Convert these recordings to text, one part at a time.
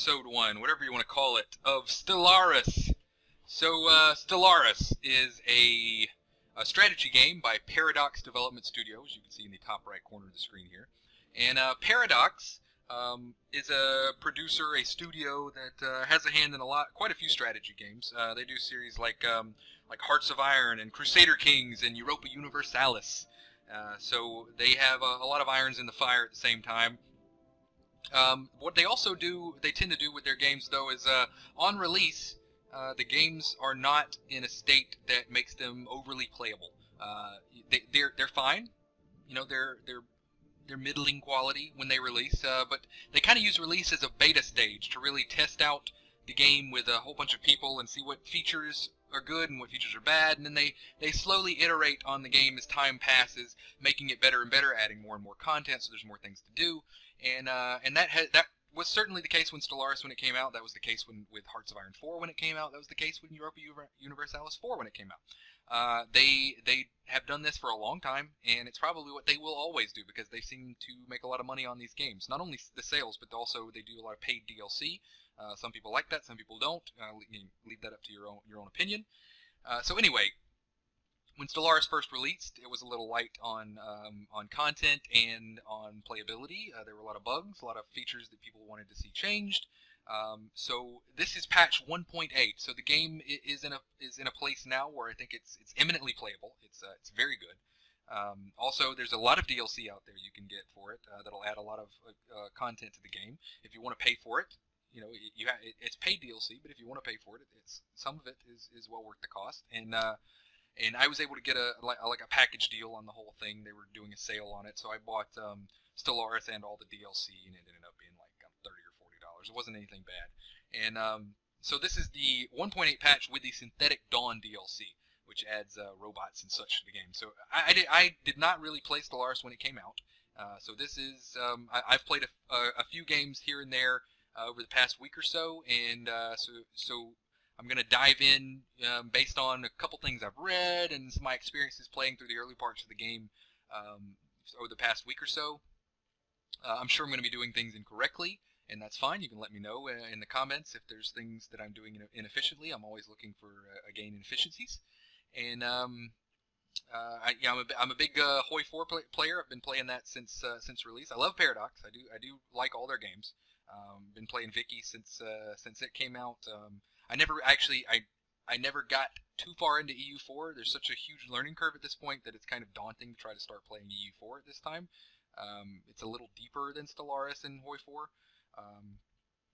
episode 1, whatever you want to call it, of Stellaris. So, Stellaris is a strategy game by Paradox Development Studio, as you can see in the top right corner of the screen here. And Paradox is a producer, a studio that has a hand in quite a few strategy games. They do series like Hearts of Iron and Crusader Kings and Europa Universalis. So they have a lot of irons in the fire at the same time. What they also do, they tend to do with their games though, is on release, the games are not in a state that makes them overly playable. They're fine, you know, they're middling quality when they release, but they kind of use release as a beta stage to really test out the game with a whole bunch of people and see what features are good and what features are bad, and then they slowly iterate on the game as time passes, making it better and better, adding more and more content so there's more things to do. And that was certainly the case when Stellaris when it came out. That was the case with Hearts of Iron 4 when it came out. That was the case with Europa Universalis 4 when it came out. They have done this for a long time, and it's probably what they will always do because they seem to make a lot of money on these games. Not only the sales, but also they do a lot of paid DLC. Some people like that, some people don't. Leave that up to your own opinion. So anyway, when Stellaris first released, it was a little light on content and on playability. There were a lot of bugs, a lot of features that people wanted to see changed. So this is patch 1.8. So the game is in a place now where I think it's eminently playable. It's very good. Also, there's a lot of DLC out there you can get for it that'll add a lot of content to the game if you want to pay for it. You know, it's paid DLC, but if you want to pay for it, some of it is well worth the cost. And I was able to get a package deal on the whole thing. They were doing a sale on it, so I bought Stellaris and all the DLC, and it ended up being like $30 or $40. It wasn't anything bad. And so this is the 1.8 patch with the Synthetic Dawn DLC, which adds robots and such to the game. So I did not really play Stellaris when it came out. So this is I've played a few games here and there over the past week or so, and so I'm going to dive in based on a couple things I've read and some of my experiences playing through the early parts of the game over the past week or so. I'm sure I'm going to be doing things incorrectly, and that's fine. You can let me know in the comments if there's things that I'm doing inefficiently. I'm always looking for a gain in efficiencies. And I'm a big Hoi 4 player. I've been playing that since release. I love Paradox. I do like all their games. Been playing Vicky since it came out. I never got too far into EU4. There's such a huge learning curve at this point that it's kind of daunting to try to start playing EU4 at this time. It's a little deeper than Stellaris and Hoi 4.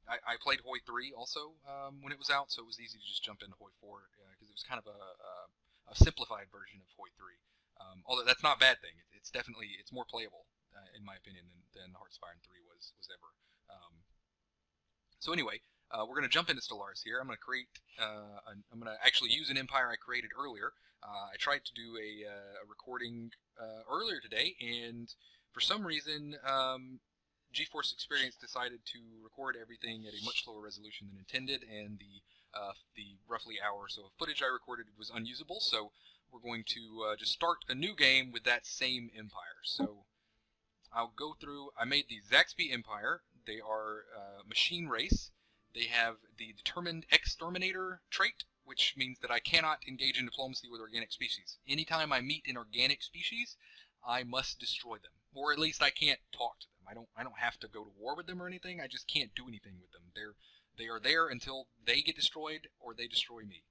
I played Hoi 3 also when it was out, so it was easy to just jump into Hoi 4 because it was kind of a simplified version of Hoi 3. Although that's not a bad thing. It's more playable in my opinion than Hearts of Iron 3 was ever. So anyway, we're going to jump into Stellaris here. I'm going to actually use an empire I created earlier. I tried to do a recording earlier today, and for some reason, GeForce Experience decided to record everything at a much lower resolution than intended, and the roughly hour or so of footage I recorded was unusable. So we're going to just start a new game with that same empire. So I'll go through. I made the Zaxby Empire. They are machine race. They have the determined exterminator trait, which means that I cannot engage in diplomacy with organic species. Anytime I meet an organic species, I must destroy them, or at least I can't talk to them. I don't have to go to war with them or anything. I just can't do anything with them. They are there until they get destroyed or they destroy me.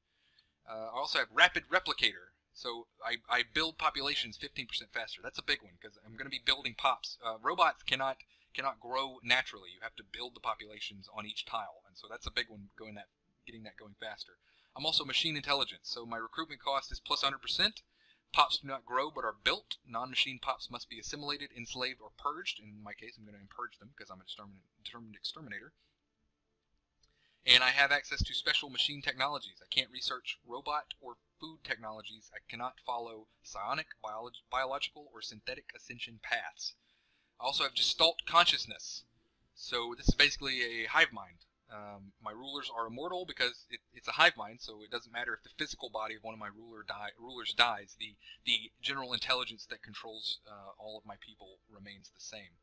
I also have rapid replicator. So I build populations 15% faster. That's a big one because I'm going to be building pops. Robots cannot grow naturally. You have to build the populations on each tile, and so that's a big one. Getting that going faster. I'm also machine intelligence, so my recruitment cost is plus 100%. Pops do not grow but are built. Non-machine pops must be assimilated, enslaved, or purged. In my case, I'm going to purge them because I'm a determined exterminator. And I have access to special machine technologies. I can't research robot or food technologies. I cannot follow psionic, biological, or synthetic ascension paths. I also have gestalt consciousness. So this is basically a hive mind. My rulers are immortal because it's a hive mind, so it doesn't matter if the physical body of one of my rulers dies. The general intelligence that controls all of my people remains the same.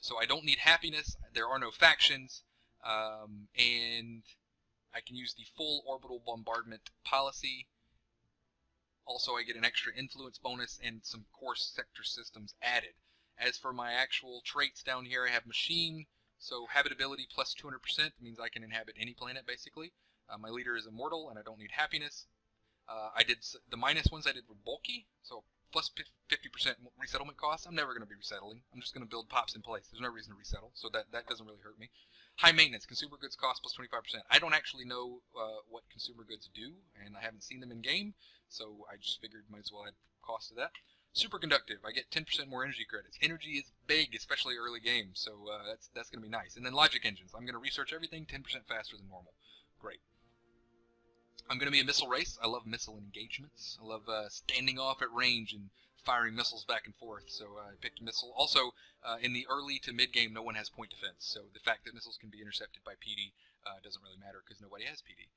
So I don't need happiness. There are no factions. and I can use the full orbital bombardment policy. Also, I get an extra influence bonus and some core sector systems added. As for my actual traits down here, I have machine, so habitability plus 200% means I can inhabit any planet, basically. My leader is immortal, and I don't need happiness. I did the minus ones I did were bulky, so plus 50% resettlement costs. I'm never going to be resettling. I'm just going to build pops in place. There's no reason to resettle, so that doesn't really hurt me. High maintenance, consumer goods cost plus 25%. I don't actually know what consumer goods do, and I haven't seen them in game, so I just figured might as well add cost to that. Superconductive, I get 10% more energy credits. Energy is big, especially early game, so that's going to be nice. And then logic engines, I'm going to research everything 10% faster than normal. Great. I'm going to be a missile race. I love missile engagements. I love standing off at range and firing missiles back and forth, so I picked a missile. Also, in the early to mid-game, no one has point defense, so the fact that missiles can be intercepted by PD doesn't really matter because nobody has PD.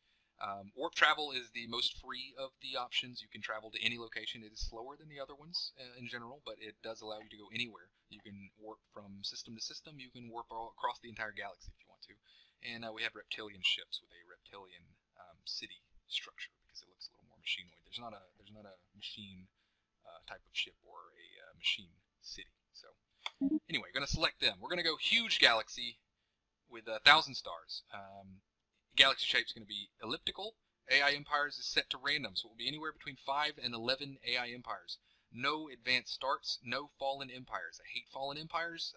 Warp travel is the most free of the options. You can travel to any location. It is slower than the other ones in general, but it does allow you to go anywhere. You can warp from system to system. You can warp all across the entire galaxy if you want to. And we have reptilian ships with a reptilian city structure because it looks a little more machinoid. There's not a machine type of ship or a machine city. So anyway, going to select them. We're going to go huge galaxy with 1,000 stars. Galaxy shape is going to be elliptical. AI empires is set to random, so it will be anywhere between 5 and 11 AI empires. No advanced starts, no fallen empires. I hate fallen empires.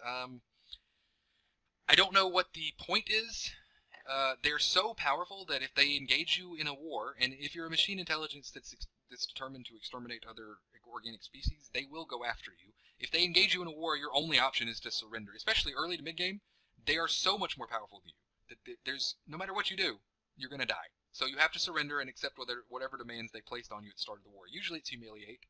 I don't know what the point is. They're so powerful that if they engage you in a war, and if you're a machine intelligence that's determined to exterminate other organic species, they will go after you. If they engage you in a war, your only option is to surrender. Especially early to mid-game, they are so much more powerful than you. There's no matter what you do, you're going to die. So you have to surrender and accept whatever demands they placed on you at the start of the war. Usually it's humiliate.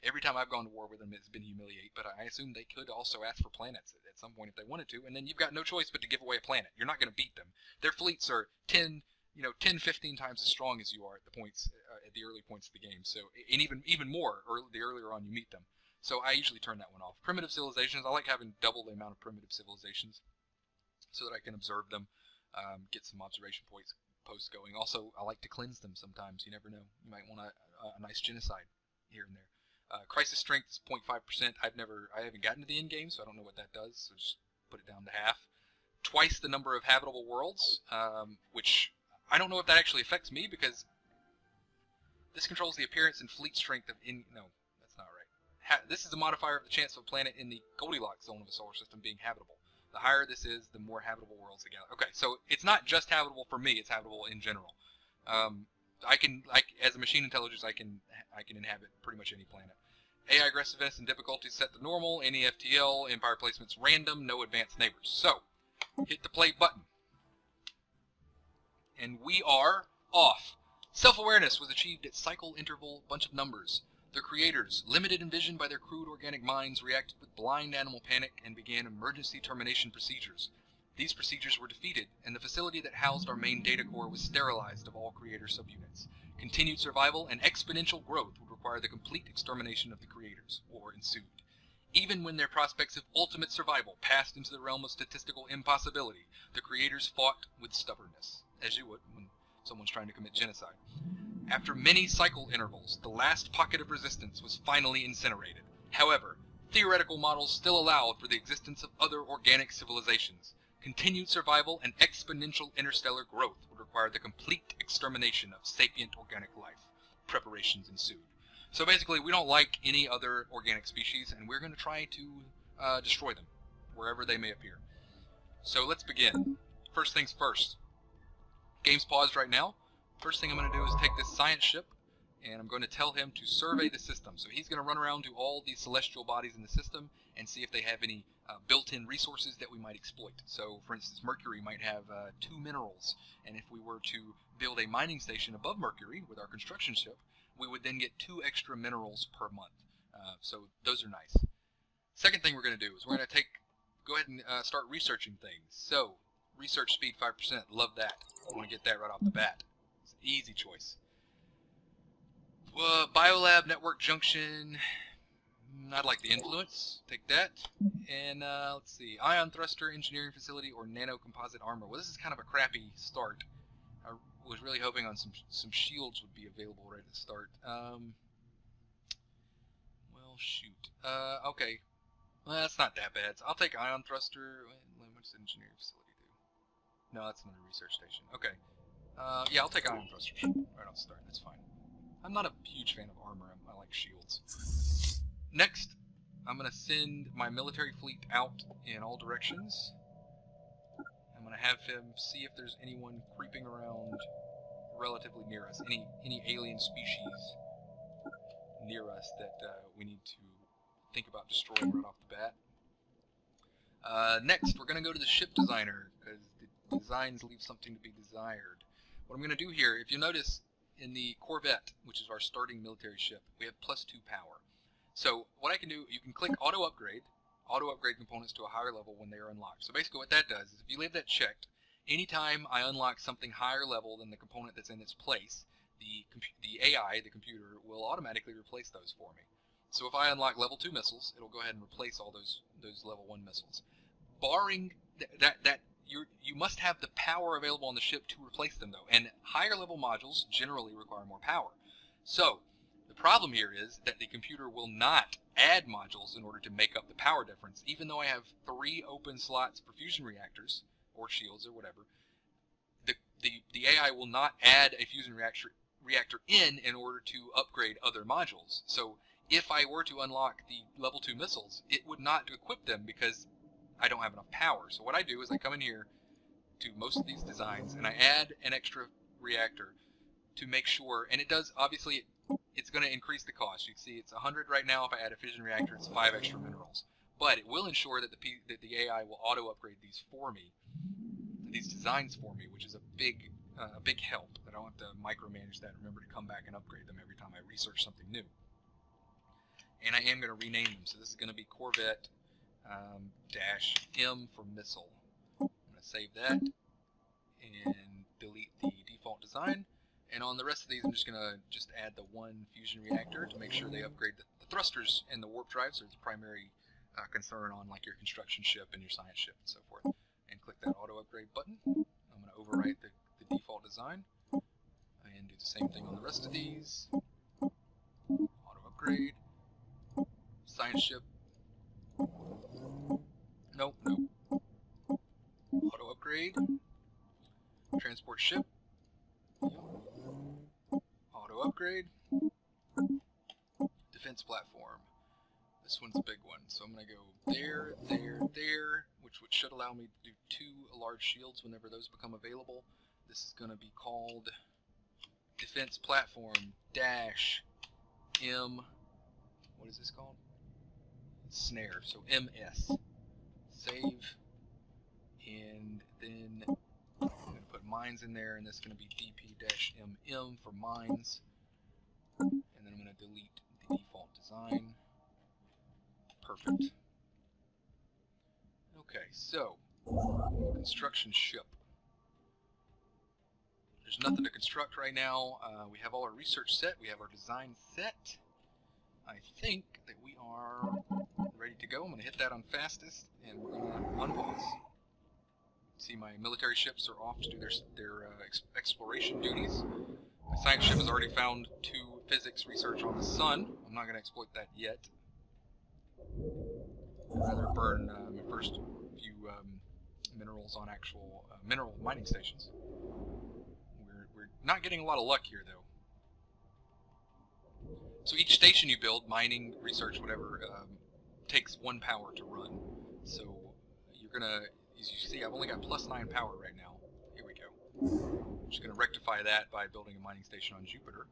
Every time I've gone to war with them, it's been humiliate, but I assume they could also ask for planets at some point if they wanted to, and then you've got no choice but to give away a planet. You're not going to beat them. Their fleets are 10, 15 times as strong as you are at the points at the early points of the game. So, and even more the earlier on you meet them. So I usually turn that one off. Primitive civilizations, I like having double the amount of primitive civilizations, so that I can observe them, get some observation posts going. Also, I like to cleanse them sometimes. You never know. You might want a nice genocide here and there. Crisis strength is 0.5%. I haven't gotten to the end game, so I don't know what that does. So just put it down to half. Twice the number of habitable worlds, which I don't know if that actually affects me because this controls the appearance and fleet strength of no, that's not right. This is a modifier of the chance of a planet in the Goldilocks zone of a solar system being habitable. The higher this is, the more habitable worlds the galaxy. Okay, so it's not just habitable for me; it's habitable in general. As a machine intelligence, I can inhabit pretty much any planet. AI aggressiveness and difficulty set to normal. Any FTL, empire placements random, no advanced neighbors. So, hit the play button, and we are off. Self-awareness was achieved at cycle interval bunch of numbers. Their creators, limited in vision by their crude organic minds, reacted with blind animal panic and began emergency termination procedures. These procedures were defeated, and the facility that housed our main data core was sterilized of all creator subunits. Continued survival and exponential growth would require the complete extermination of the creators. War ensued. Even when their prospects of ultimate survival passed into the realm of statistical impossibility, the creators fought with stubbornness, as you would when someone's trying to commit genocide. After many cycle intervals, the last pocket of resistance was finally incinerated. However, theoretical models still allowed for the existence of other organic civilizations. Continued survival and exponential interstellar growth would require the complete extermination of sapient organic life. Preparations ensued. So basically, we don't like any other organic species, and we're going to try to destroy them, wherever they may appear. So let's begin. First things first. Game's paused right now. First thing I'm going to do is take this science ship, and I'm going to tell him to survey the system. So he's going to run around to all the celestial bodies in the system and see if they have any built-in resources that we might exploit. So, for instance, Mercury might have 2 minerals, and if we were to build a mining station above Mercury with our construction ship, we would then get 2 extra minerals per month. So those are nice. Second thing we're going to do is we're going to go ahead and start researching things. So, research speed 5%, love that. I want to get that right off the bat. It's an easy choice. Biolab, network junction, I'd like the influence. Take that. And let's see. Ion thruster, engineering facility, or nano composite armor. Well, this is kind of a crappy start. I was really hoping on some shields would be available right at the start. Well, shoot. Okay. Well, that's not that bad. So I'll take ion thruster. What's the engineering facility do? No, that's another research station. Okay. Yeah, I'll take ion thrusters right off the start. That's fine. I'm not a huge fan of armor. I like shields. Next, I'm going to send my military fleet out in all directions. I'm going to have him see if there's anyone creeping around relatively near us. Any alien species near us that we need to think about destroying right off the bat. Next, we're going to go to the ship designer, because the designs leave something to be desired. What I'm going to do here, if you notice, in the Corvette, which is our starting military ship, we have +2 power. So what I can do, you can click auto upgrade components to a higher level when they are unlocked. So basically what that does is if you leave that checked, anytime I unlock something higher level than the component that's in its place, the AI, the computer, will automatically replace those for me. So if I unlock level 2 missiles, it'll go ahead and replace all those level 1 missiles. Barring that you must have the power available on the ship to replace them, though, and higher level modules generally require more power. So the problem here is that the computer will not add modules in order to make up the power difference. Even though I have 3 open slots for fusion reactors, or shields, or whatever, the AI will not add a fusion reactor in order to upgrade other modules. So if I were to unlock the level 2 missiles, it would not equip them because I don't have enough power. So what I do is I come in here to most of these designs and I add an extra reactor to make sure, and it does, obviously, it's going to increase the cost. You can see it's 100 right now. If I add a fission reactor, it's 5 extra minerals. But it will ensure that the AI will auto-upgrade these for me, these designs for me, which is a big help. I don't have to micromanage that and remember to come back and upgrade them every time I research something new. And I am going to rename them. So this is going to be Corvette -M for missile. I'm going to save that and delete the default design. And on the rest of these, I'm just going to add the 1 fusion reactor to make sure they upgrade the thrusters and the warp drives. So it's a primary concern on like your construction ship and your science ship and so forth. And click that auto upgrade button. I'm going to overwrite the default design and do the same thing on the rest of these. Auto upgrade. Science ship. Nope. Auto upgrade. Transport ship. Auto upgrade. Defense platform. This one's a big one, so I'm going to go there, which should allow me to do 2 large shields whenever those become available. This is going to be called Defense Platform -M. What is this called? Snare. So MS. Save. And then I'm going to put mines in there, and this is going to be DP-MM for mines. And then I'm going to delete the default design. Perfect. Okay, so construction ship. There's nothing to construct right now. We have all our research set. We have our design set. I think that we are ready to go. I'm going to hit that on fastest, and we're going to unpause. See, my military ships are off to do their exploration duties. My science ship has already found 2 physics research on the sun. I'm not going to exploit that yet. I'd rather burn my first few minerals on actual mineral mining stations. We're not getting a lot of luck here, though. So each station you build, mining, research, whatever, takes 1 power to run. So you're gonna, as you see, I've only got +9 power right now. Here we go. I'm just gonna rectify that by building a mining station on Jupiter.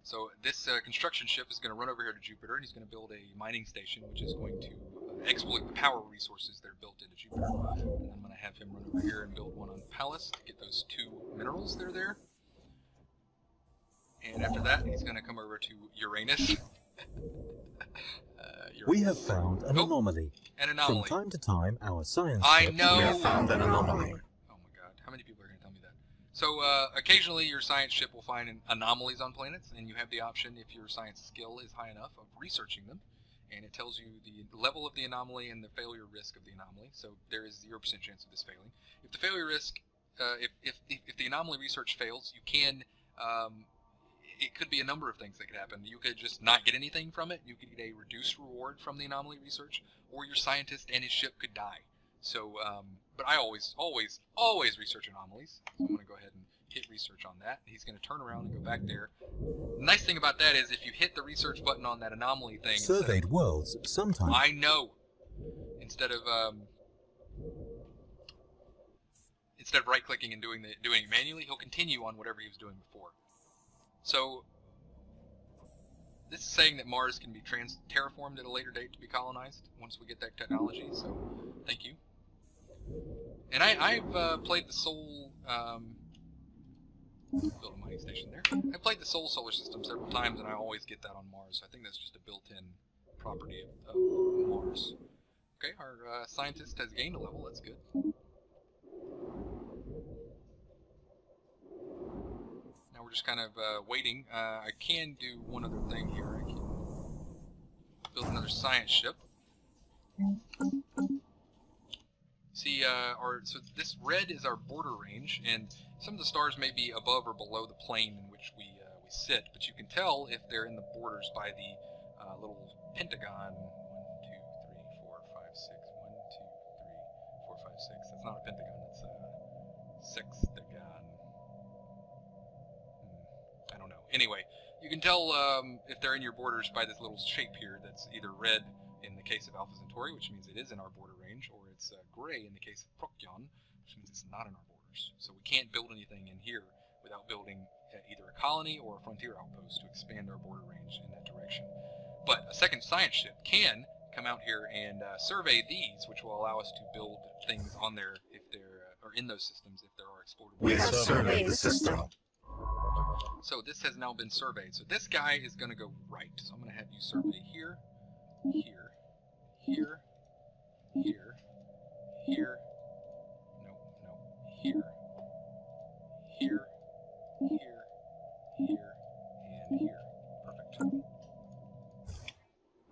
So this construction ship is going to run over here to Jupiter, and he's going to build a mining station, which is going to exploit the power resources that are built into Jupiter. And then I'm going to have him run over here and build one on Pallas to get those 2 minerals that are there. And after that, he's going to come over to Uranus. We have found an anomaly. An anomaly. From time to time, our science I ships know. have found an anomaly. Oh my god, how many people are going to tell me that? So occasionally your science ship will find anomalies on planets, and you have the option, if your science skill is high enough, of researching them and it tells you the level of the anomaly and the failure risk of the anomaly. So there is 0% chance of this failing. If the failure risk, if the anomaly research fails, you can, it could be a number of things that could happen. You could just not get anything from it. You could get a reduced reward from the anomaly research, or your scientist and his ship could die. So, but I always research anomalies. So I'm going to go ahead and hit research on that. He's going to turn around and go back there. The nice thing about that is if you hit the research button on that anomaly thing... Surveyed worlds, sometimes... I know! Instead of right-clicking and doing it manually, he'll continue on whatever he was doing before. So, this is saying that Mars can be terraformed at a later date to be colonized once we get that technology, so thank you. And I've played the Sol... build a mining station there. I played the Sol solar system several times, and I always get that on Mars. So I think that's just a built-in property of Mars. Okay, our scientist has gained a level. That's good. Now we're just kind of waiting. I can do one other thing here. I can build another science ship. See, so this red is our border range, and some of the stars may be above or below the plane in which we sit, but you can tell if they're in the borders by the little pentagon. 1, 2, 3, 4, 5, 6. 1, 2, 3, 4, 5, 6. That's not a pentagon. That's a sextagon. I don't know. Anyway, you can tell if they're in your borders by this little shape here that's either red in the case of Alpha Centauri, which means it is in our border range, or it's gray in the case of Procyon, which means it's not in our borders. So we can't build anything in here without building either a colony or a frontier outpost to expand our border range in that direction. But a second science ship can come out here and survey these, which will allow us to build things on there if they're or in those systems if there are explorable. We have surveyed the system. So this has now been surveyed. So this guy is going to go right. So I'm going to have you survey here, here, here, here, here, no, here, here, here, here, and here. Perfect.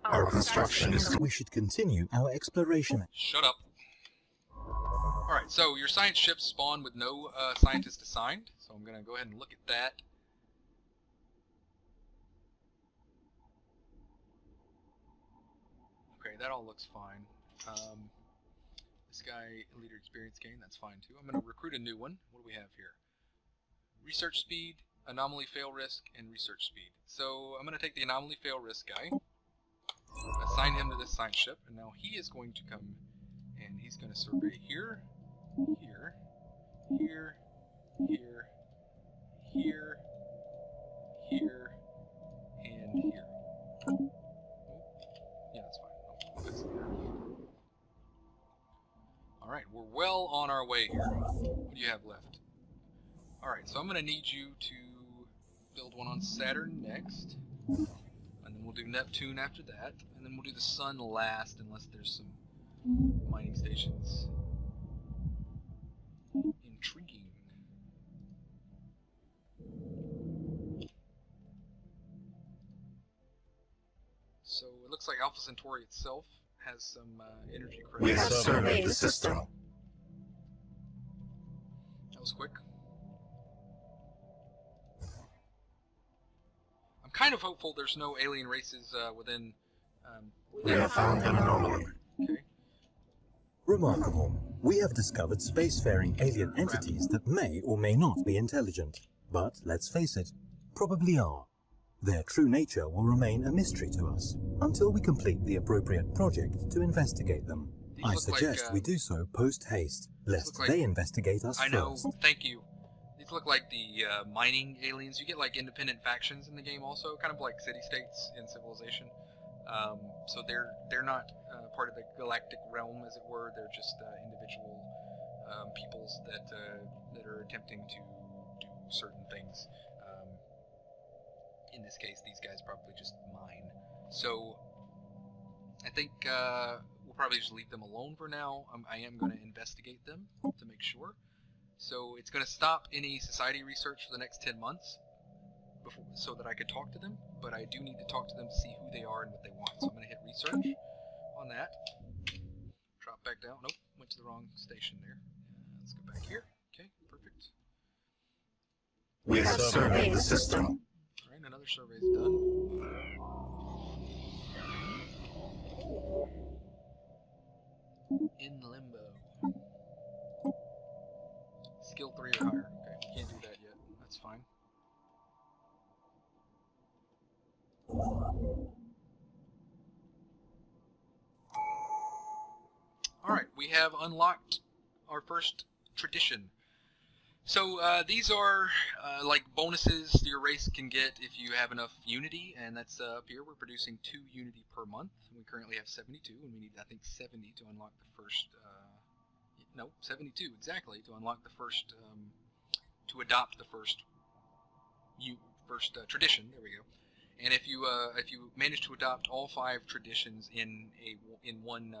Our construction is... We should continue our exploration. Shut up. Alright, so your science ships spawn with no scientist assigned, so I'm going to go ahead and look at that. Okay, that all looks fine. This guy, leader experience gain, that's fine too. I'm going to recruit a new one. What do we have here? Research speed, anomaly fail risk, and research speed. So I'm going to take the anomaly fail risk guy, assign him to this science ship, and now he is going to come and he's going to survey here, here, here, here, here, here, and here. Yeah, that's fine. I'll fix it there. Alright, we're well on our way here. What do you have left? Alright, so I'm going to need you to build one on Saturn next. And then we'll do Neptune after that. And then we'll do the Sun last, unless there's some mining stations. Intriguing. So it looks like Alpha Centauri itself has some energy credits. We have surveyed the system. That was quick. I'm kind of hopeful there's no alien races within... We have found an anomaly. Okay. Remarkable. We have discovered spacefaring alien entities that may or may not be intelligent. But, let's face it, probably are. Their true nature will remain a mystery to us, until we complete the appropriate project to investigate them. I suggest we do so post-haste, lest they investigate us first. I know, thank you. These look like the mining aliens. You get like independent factions in the game also, kind of like city-states in Civilization. So they're not part of the galactic realm, as it were. They're just individual peoples that are attempting to do certain things. In this case, these guys probably just mine. So I think we'll probably just leave them alone for now. I am going to investigate them to make sure. So it's going to stop any society research for the next 10 months. so that I could talk to them, but I do need to talk to them to see who they are and what they want. So I'm going to hit research on that. Drop back down. Nope, went to the wrong station there. Let's go back here. Okay, perfect. We have surveyed the system. Alright, another survey is done. In limbo. Skill 3 or higher. Okay, can't do that yet. That's fine. Alright, we have unlocked our first tradition. So these are like bonuses your race can get if you have enough unity, and that's up here. We're producing 2 unity per month. We currently have 72, and we need, I think, 70 to unlock the first, no, 72 exactly, to unlock the first, to adopt the first tradition. There we go. And if you manage to adopt all 5 traditions in one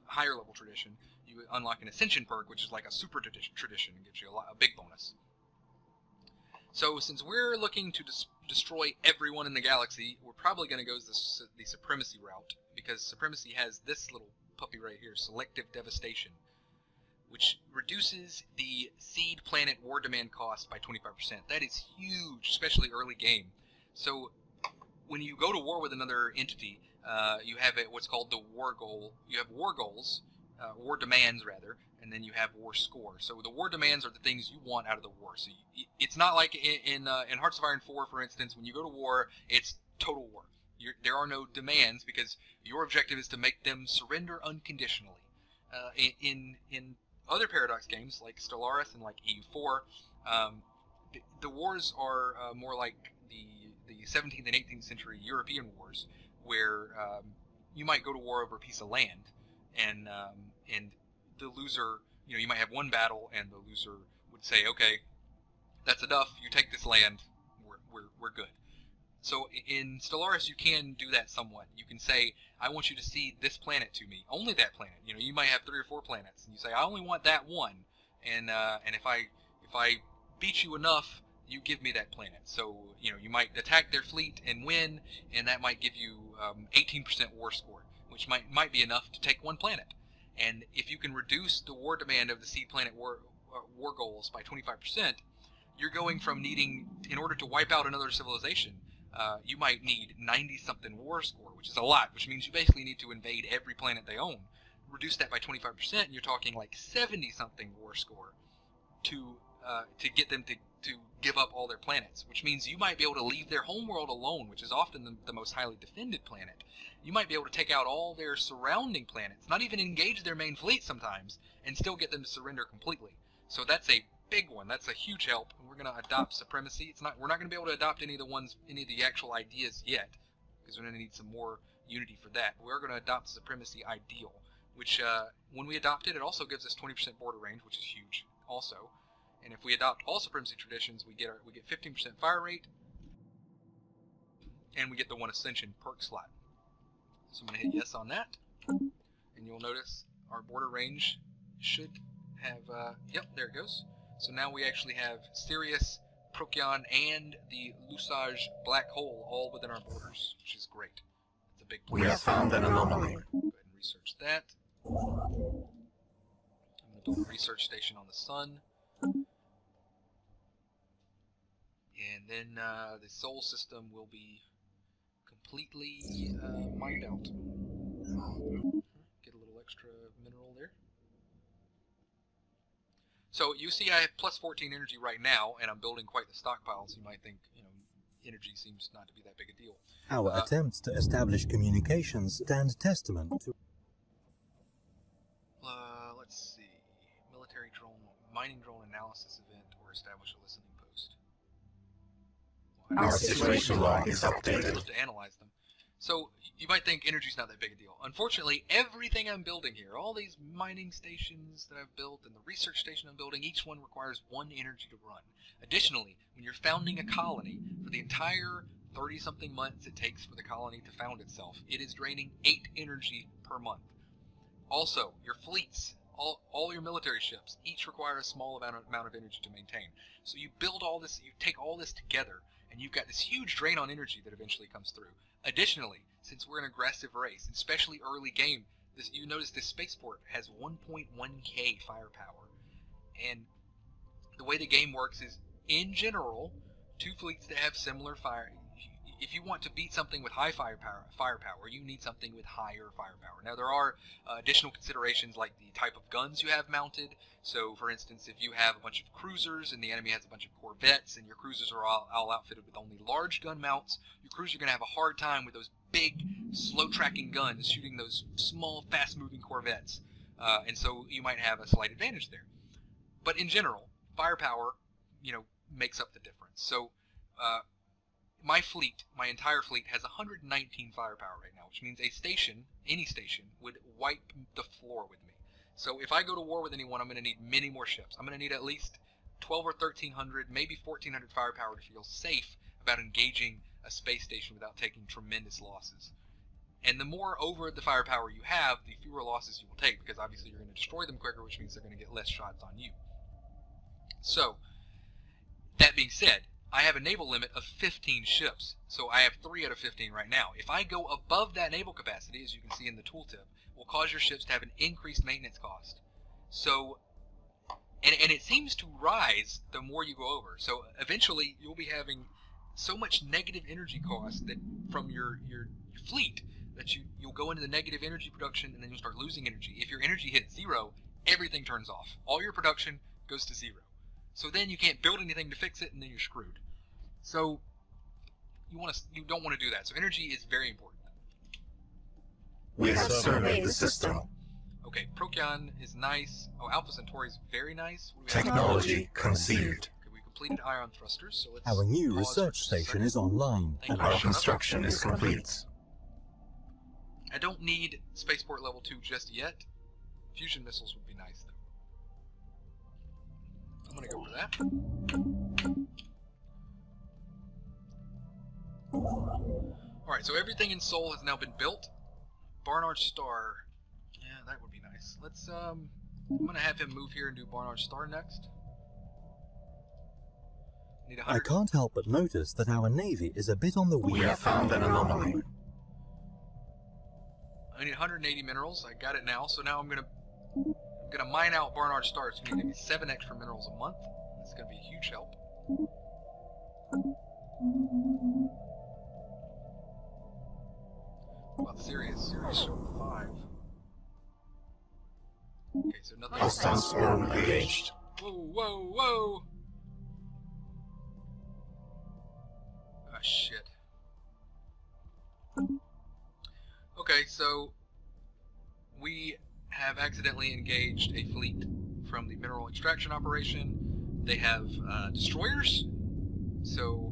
higher level tradition, you unlock an ascension perk, which is like a super tradition, and gives you a big bonus. So since we're looking to destroy everyone in the galaxy, we're probably going to go the supremacy route, because supremacy has this little puppy right here, selective devastation, which reduces the seed planet war demand cost by 25%. That is huge, especially early game. So when you go to war with another entity, you have what's called the war goal. You have war goals, war demands rather, and then you have war score. So the war demands are the things you want out of the war. So it's not like in Hearts of Iron 4, for instance, when you go to war, it's total war. There are no demands because your objective is to make them surrender unconditionally. In other Paradox games like Stellaris and like EU4, the wars are more like the 17th and 18th century European wars, where you might go to war over a piece of land, and the loser, you might have one battle, and the loser would say, okay, that's enough, you take this land, we're good. So in Stellaris, you can do that somewhat. You can say, I want you to cede this planet to me, only that planet. You might have 3 or 4 planets, and you say, I only want that one, and if I beat you enough, you give me that planet. So you might attack their fleet and win, and that might give you 18% war score, which might be enough to take 1 planet. And if you can reduce the war demand of the seed planet war goals by 25%, you're going from needing, in order to wipe out another civilization, you might need 90-something war score, which is a lot, which means you basically need to invade every planet they own. Reduce that by 25%, and you're talking like 70-something war score to get them to give up all their planets, which means you might be able to leave their homeworld alone, which is often the most highly defended planet. You might be able to take out all their surrounding planets, not even engage their main fleet sometimes, and still get them to surrender completely. So that's a big one. That's a huge help, and we're going to adopt supremacy. We're not going to be able to adopt any of the actual ideas yet, because we're going to need some more unity for that. We're going to adopt supremacy ideal, which when we adopt it, it also gives us 20% border range, which is huge also. And if we adopt all supremacy traditions, we get 15% fire rate, and we get the 1 ascension perk slot. So I'm going to hit yes on that, and you'll notice our border range should have, yep, there it goes. So now we actually have Sirius, Procyon, and the Lusage black hole all within our borders, which is great. It's a big plus. We have found an anomaly. Go ahead and research that. I'm going to build a research station on the sun. And then the Sol system will be completely mined out. Get a little extra mineral there. So you see I have plus 14 energy right now, and I'm building quite the stockpile, so you might think, energy seems not to be that big a deal. Our attempts to establish communications stand testament to... Let's see. Military drone, mining drone analysis event, or establish a listening post. Our situation log is updated. To analyze them. So you might think energy's not that big a deal. Unfortunately, everything I'm building here, all these mining stations that I've built and the research station I'm building, each one requires 1 energy to run. Additionally, when you're founding a colony, for the entire 30-something months it takes for the colony to found itself, it is draining 8 energy per month. Also, your fleets, all your military ships, each require a small amount of energy to maintain. So you build all this, you take all this together, and you've got this huge drain on energy that eventually comes through. Additionally, since we're an aggressive race, especially early game, you notice this spaceport has 1.1k firepower. And the way the game works is, in general, two fleets that have similar fire... If you want to beat something with high firepower, you need something with higher firepower. Now, there are additional considerations like the type of guns you have mounted. So, for instance, if you have a bunch of cruisers and the enemy has a bunch of corvettes and your cruisers are all outfitted with only large gun mounts, your cruisers are going to have a hard time with those big, slow-tracking guns shooting those small, fast-moving corvettes. And so you might have a slight advantage there. But in general, firepower, makes up the difference. So, my fleet, my entire fleet, has 119 firepower right now, which means a station, any station, would wipe the floor with me. So if I go to war with anyone, I'm going to need many more ships. I'm going to need at least 12 or 1,300, maybe 1,400 firepower to feel safe about engaging a space station without taking tremendous losses. And the more over the firepower you have, the fewer losses you will take, because obviously you're going to destroy them quicker, which means they're going to get less shots on you. So, that being said, I have a naval limit of 15 ships, so I have 3 out of 15 right now. If I go above that naval capacity, as you can see in the tooltip, will cause your ships to have an increased maintenance cost. So, and it seems to rise the more you go over. So eventually you'll be having so much negative energy cost that from your fleet that you'll go into the negative energy production and then you'll start losing energy. If your energy hits 0, everything turns off. All your production goes to 0. So then you can't build anything to fix it, and then you're screwed. So you don't want to do that. So energy is very important. We have surveyed the system. Okay, Procyon is nice. Oh, Alpha Centauri is very nice. Technology conceived. Okay, we completed ion thrusters, so let's... Our new research station is online, and our construction is complete. I don't need spaceport level 2 just yet. Fusion missiles would be nice, though. I'm gonna go for that. Alright, so everything in Sol has now been built. Barnard Star. Yeah, that would be nice. Let's, I'm gonna have him move here and do Barnard Star next. Need I can't help but notice that our navy is a bit on the weak. We have found an anomaly. I need 180 minerals. I got it now, so now I'm gonna mine out Barnard Star. It's going to give me 7 extra minerals a month. It's going to be a huge help. What about Sirius? Sirius showed 5. Okay, so nothing. Hostile swarm engaged. Whoa, whoa, whoa! Ah, shit. Okay, so we have accidentally engaged a fleet from the mineral extraction operation. They have destroyers, so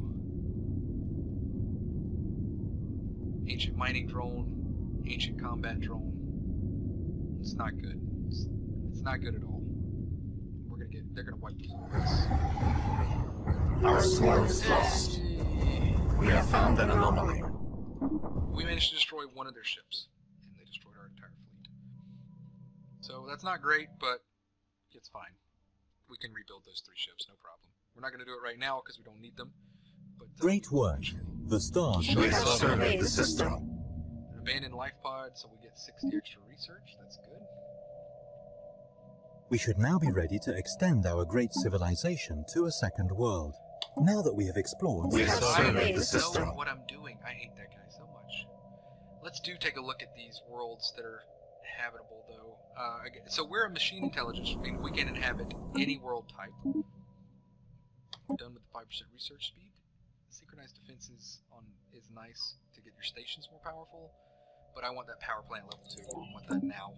ancient mining drone, ancient combat drone. It's not good. It's not good at all. They're gonna wipe the floor. Our swarm is lost. We have found an anomaly. We managed to destroy one of their ships, and they destroyed our entire fleet. So that's not great, but it's fine. We can rebuild those 3 ships, no problem. We're not going to do it right now because we don't need them. But great work. The stars. We have surveyed the system. An abandoned life pod, so we get 60 extra research. That's good. We should now be ready to extend our great civilization to a second world. Now that we have explored... We have surveyed the system. I know what I'm doing. I hate that guy so much. Let's take a look at these worlds that are habitable, though. So we're a machine intelligence, meaning we can inhabit any world type. Done with the 5% research speed. Synchronized defenses is nice to get your stations more powerful, but I want that power plant level 2. I want that now.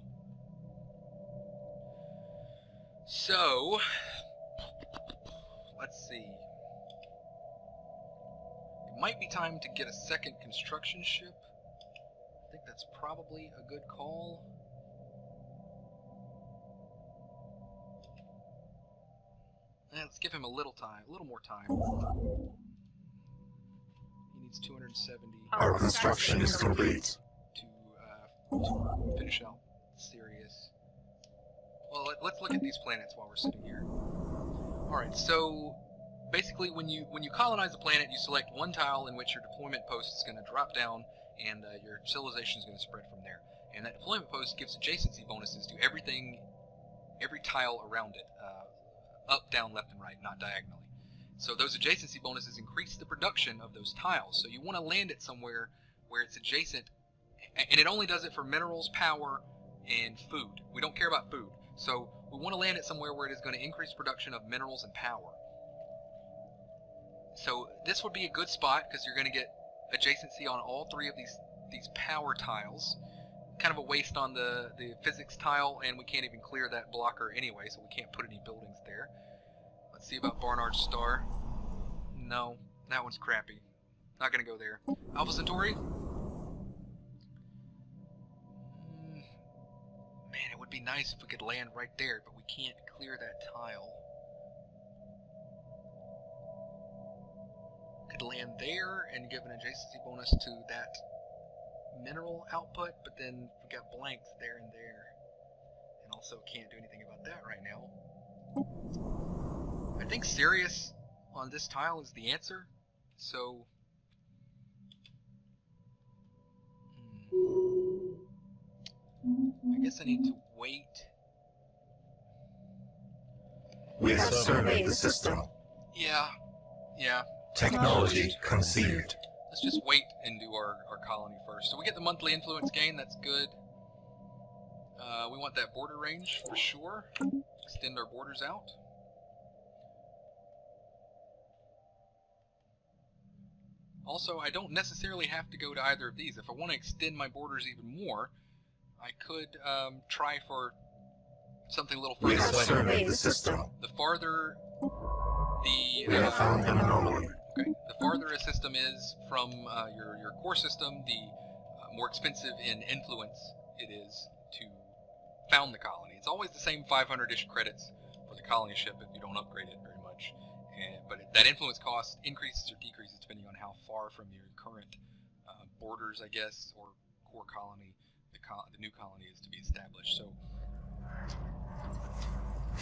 So, let's see. It might be time to get a second construction ship. I think that's probably a good call. Let's give him a little more time. He needs 270. Our construction is complete. To finish out Sirius. Well, let's look at these planets while we're sitting here. Alright, so basically, when you colonize a planet, you select one tile in which your deployment post is going to drop down, and your civilization is going to spread from there. And that deployment post gives adjacency bonuses to everything, every tile around it, up, down, left, and right, not diagonally. So those adjacency bonuses increase the production of those tiles. So you want to land it somewhere where it's adjacent, and it only does it for minerals, power, and food. We don't care about food. So we want to land it somewhere where it is going to increase production of minerals and power. So this would be a good spot because you're going to get adjacency on all three of these power tiles. Kind of a waste on the physics tile, and we can't even clear that blocker anyway, so we can't put any buildings there. Let's see about Barnard's Star. No, that one's crappy. Not going to go there. Alpha Centauri? Man, it would be nice if we could land right there, but we can't clear that tile. Could land there and give an adjacency bonus to that mineral output, but then we got blanks there and there, and also can't do anything about that right now. I think Sirius on this tile is the answer, so I guess I need to wait. We have surveyed the system. Yeah. Technology conceived. Let's just wait and do our colony first. So we get the monthly influence gain, that's good. We want that border range for sure. Extend our borders out. Also, I don't necessarily have to go to either of these. If I want to extend my borders even more, I could try for something a little further. We have surveyed the system. The farther the... We have found an anomaly. Okay. The farther a system is from your core system, the more expensive in influence it is to found the colony. It's always the same 500-ish credits for the colony ship if you don't upgrade it very much. But that influence cost increases or decreases depending on how far from your current borders, I guess, or core colony the new colony is to be established. So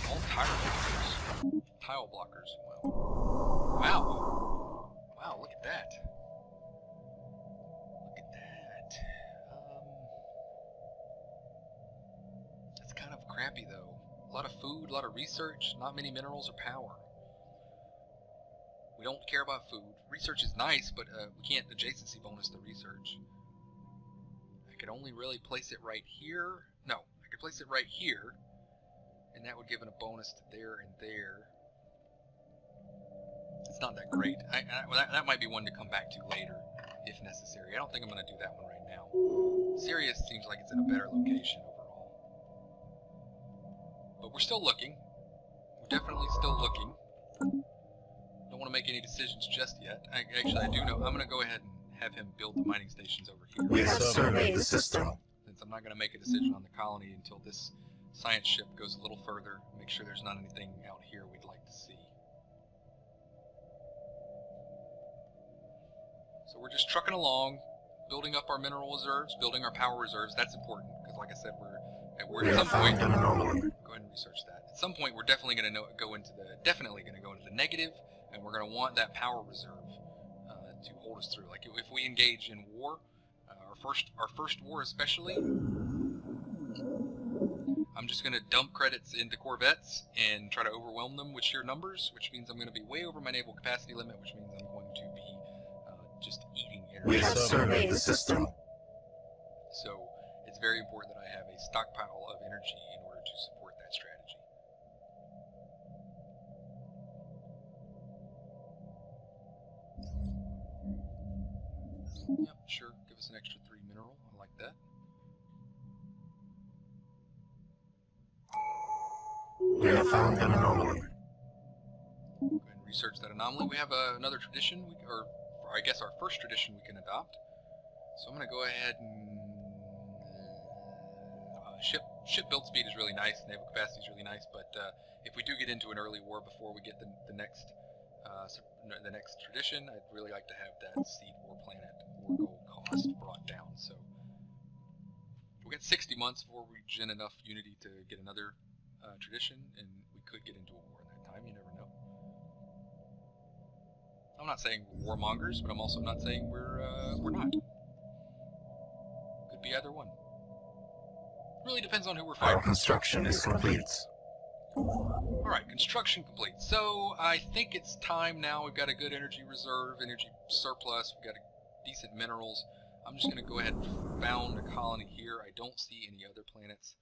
all tile blockers. Wow, look at that. That's kind of crappy though. A lot of food, a lot of research, not many minerals or power. We don't care about food. Research is nice, but we can't adjacency bonus the research. I could only really place it right here. No, I could place it right here, and that would give it a bonus to there and there. It's not that great. That might be one to come back to later, if necessary. I don't think I'm going to do that one right now. Sirius seems like it's in a better location overall. But we're still looking. We're definitely still looking. Don't want to make any decisions just yet. Actually, I do know. I'm going to go ahead and have him build the mining stations over here. We have surveyed the system. Since I'm not going to make a decision on the colony until this science ship goes a little further, make sure there's not anything out here we'd like to see. So we're just trucking along, building up our mineral reserves, building our power reserves. That's important because, like I said, we're at some point. Go ahead and research that. At some point, we're definitely going to go into the negative, and we're going to want that power reserve to hold us through. Like if we engage in war, our first war especially, I'm just going to dump credits into corvettes and try to overwhelm them with sheer numbers, which means I'm going to be way over my naval capacity limit, which means I'm going to be just eating energy. We have surveyed the system. So it's very important that I have a stockpile of energy in order to support that strategy. Yep, sure. Give us an extra 3 mineral. I like that. We have found an anomaly. Go ahead and research that anomaly. We have another tradition, or I guess our first tradition we can adopt. So I'm going to go ahead and ship build speed is really nice, naval capacity is really nice, but if we do get into an early war before we get the next tradition, I'd really like to have that seed war planet or gold cost brought down. So we got 60 months before we gen enough unity to get another tradition, and we could get into a war in that time. You never know. I'm not saying we're warmongers, but I'm also not saying we're not. Could be either one. Really depends on who we're fighting. Our construction is complete. Alright, construction complete. So, I think it's time now. We've got a good energy reserve, energy surplus. We've got decent minerals. I'm just going to go ahead and found a colony here. I don't see any other planets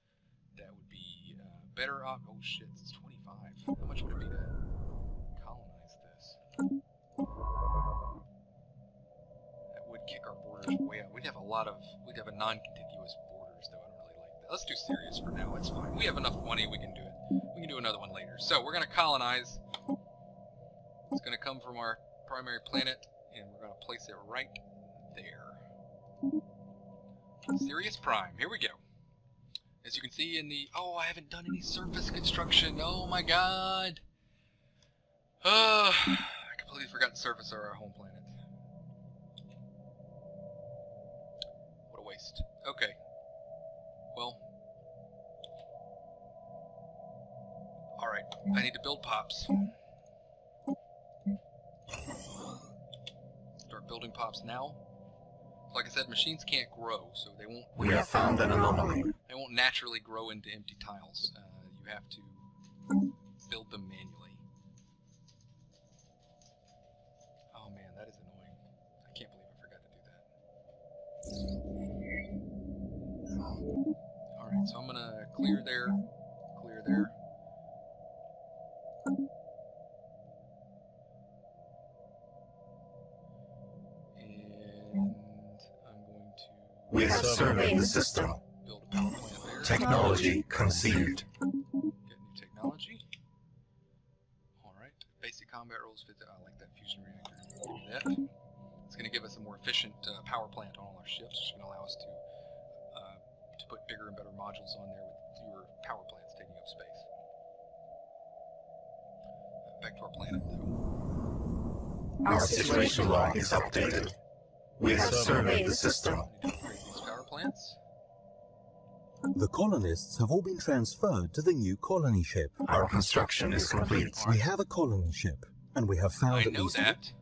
that would be better off. Oh shit, it's 25. How much would it be to colonize this? That would kick our borders way out. We'd have a non-contiguous borders, though. I don't really like that. Let's do Sirius for now. It's fine. We have enough money. We can do it. We can do another one later. So we're going to colonize. It's going to come from our primary planet, and we're going to place it right there. Sirius Prime. Here we go. As you can see in the... Oh, I haven't done any surface construction. Oh my god. I completely forgot the surface of our home planet. What a waste. Okay. Well. Alright. I need to build pops. Start building pops now. Like I said, machines can't grow, so they won't... We have found an anomaly. They won't naturally grow into empty tiles. You have to build them manually. Oh man, that is annoying. I can't believe I forgot to do that. Alright, so I'm gonna clear there, clear there. We have surveyed the system. Build a power plant there. Technology conceived. Get new technology. Alright. Basic combat rules fit. I like that fusion reactor. Do that. It's going to give us a more efficient power plant on all our ships, which is going to allow us to put bigger and better modules on there with fewer power plants taking up space. Back to our planet, though. Our situation log is updated. We have surveyed the system. Plants. The colonists have all been transferred to the new colony ship. Our construction is complete. We have a colony ship, and we have found I know that.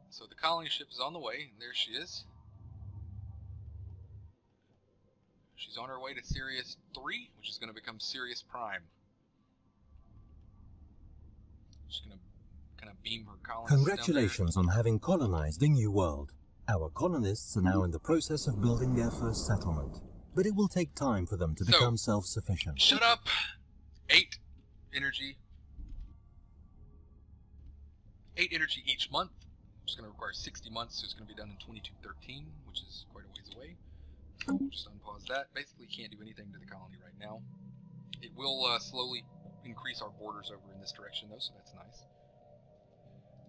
So the colony ship is on the way, and there she is. She's on her way to Sirius 3, which is going to become Sirius Prime. She's going to kind of beam her colonists. Congratulations on having colonized a new world. Our colonists are now in the process of building their first settlement, but it will take time for them to become self-sufficient. Shut up! 8 energy. 8 energy each month. It's going to require 60 months, so it's going to be done in 2213, which is quite a ways away. So we'll just unpause that. Basically, can't do anything to the colony right now. It will slowly increase our borders over in this direction, though, so that's nice.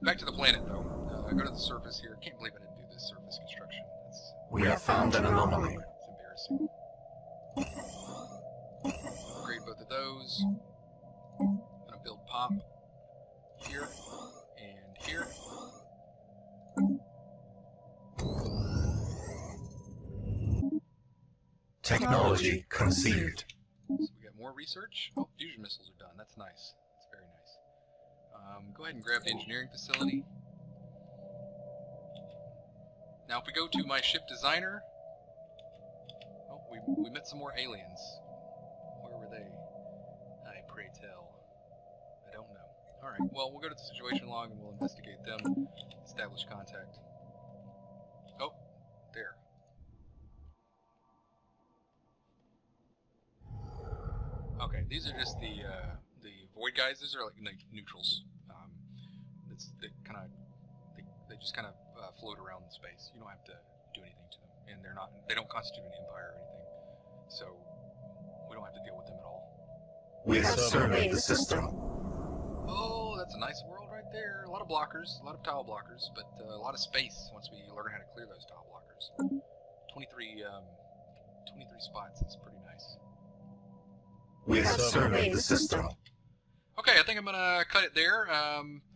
Back to the planet, though. Go to the surface here. Can't believe I didn't do this surface construction. We have found an anomaly. It's embarrassing. Upgrade both of those. I'm going to build pop here and here. Technology conceived. So we got more research. Oh, fusion missiles are done. That's nice. That's very nice. Go ahead and grab the engineering facility. Now if we go to my ship designer... Oh, we met some more aliens. Where were they? I pray tell. I don't know. Alright, well we'll go to the situation log and we'll investigate them. Establish contact. Oh, there. Okay, these are just the void guys. These are like neutrals. They just kind of float around in space. You don't have to do anything to them, and they don't constitute an empire or anything, so we don't have to deal with them at all. We have surveyed the system. Oh, that's a nice world right there. A lot of blockers, a lot of tile blockers, but a lot of space once we learn how to clear those tile blockers. 23 spots is pretty nice. We have surveyed the system. Okay, I think I'm going to cut it there.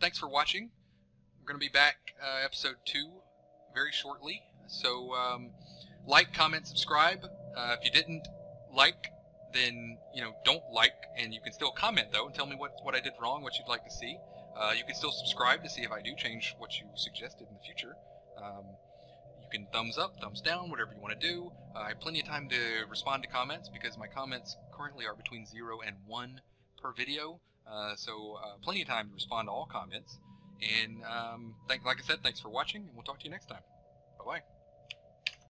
Thanks for watching. We're going to be back episode 2 very shortly. So like, comment, subscribe. If you didn't like, then don't like, and you can still comment though and tell me what I did wrong, what you'd like to see. You can still subscribe to see if I do change what you suggested in the future. You can thumbs up, thumbs down, whatever you want to do. I have plenty of time to respond to comments because my comments currently are between 0 and 1 per video. So plenty of time to respond to all comments. And like I said, thanks for watching, and we'll talk to you next time. Bye-bye.